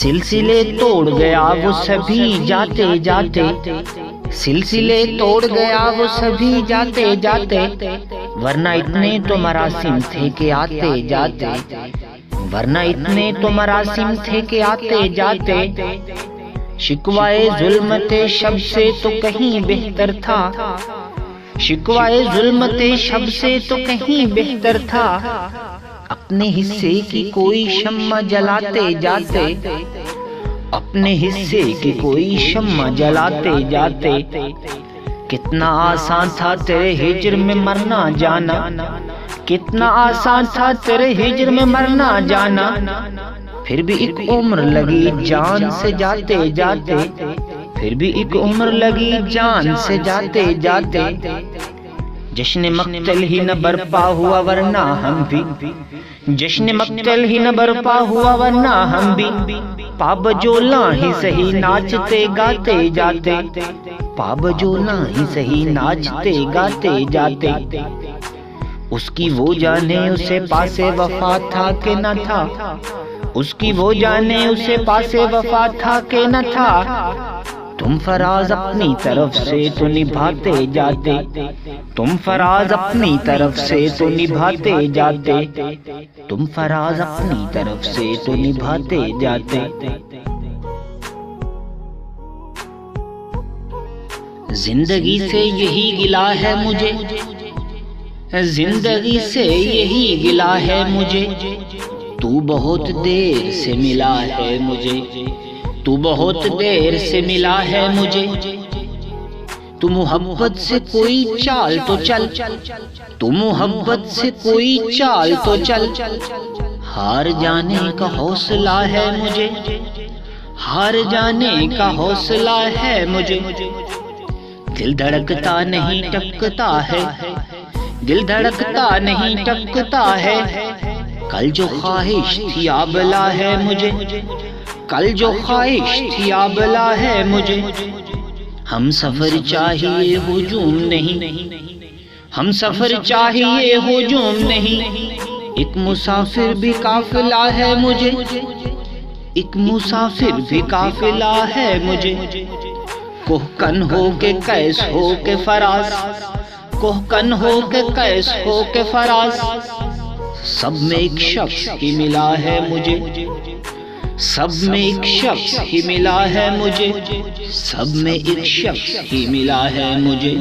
सिलसिले तोड़ गया वो सभी जाते जाते, सिलसिले तोड़ गया वो सभी जाते जाते, वरना इतने तो मरासिम थे कि आते जाते, वरना इतने तो मरासिम थे कि आते जाते। शिकवाए जुल्म थे शब से तो कहीं बेहतर था, शिकवाए जुल्म थे शब से तो कहीं बेहतर था, अपने हिस्से की कोई शम्मा जलाते जाते, अपने हिस्से की कोई शम्मा जलाते जाते। कितना आसान था तेरे हिज्र में मरना जाना, कितना आसान था तेरे हिज्र में मरना जाना, फिर भी एक उम्र लगी जान से जाते जाते, फिर भी एक उम्र लगी जान से जाते जाते। जश्न मक्तल ही न बरपा हुआ वरना हम भी, जश्न मक्तल ही न बरपा हुआ वरना हम भी, पाबजोला ही सही नाचते गाते जाते, पाबजोला ही सही नाचते गाते जाते। उसकी वो जाने उसे पासे वफा था कि न था, उसकी वो जाने उसे पासे वफा था कि न था। तुम फराज अपनी तरफ से तो निभाते जाते, तुम फराज अपनी तरफ से तो निभाते जाते, तुम फराज अपनी तरफ से तो निभाते जाते। जिंदगी से यही गिला है मुझे, जिंदगी से यही गिला है मुझे, तू बहुत देर से मिला है मुझे, तू बहुत देर से मिला है मुझे। तू मोहब्बत से कोई चाल तो चल, तू मोहब्बत से कोई चाल तो चल, हार जाने का हौसला है मुझे, हार जाने का हौसला है मुझे। दिल धड़कता नहीं टकता है, दिल धड़कता नहीं टकता है, कल जो ख्वाहिश थी आबला है मुझे, कल जो ख्वाहिश थी आबला है मुझे। हम सफर चाहिए हुजूम नहीं, हम सफर चाहिए हुजूम नहीं, एक मुसाफिर भी काफिला है मुझे, एक मुसाफिर भी काफिला है मुझे। कोहकन हो के कैस हो के फराज, कोहकन हो के कैस हो के फराज, सब में एक शख्स ही मिला है मुझे, सब में एक शख्स ही मिला है मुझे, सब में एक शख्स ही मिला है मुझे।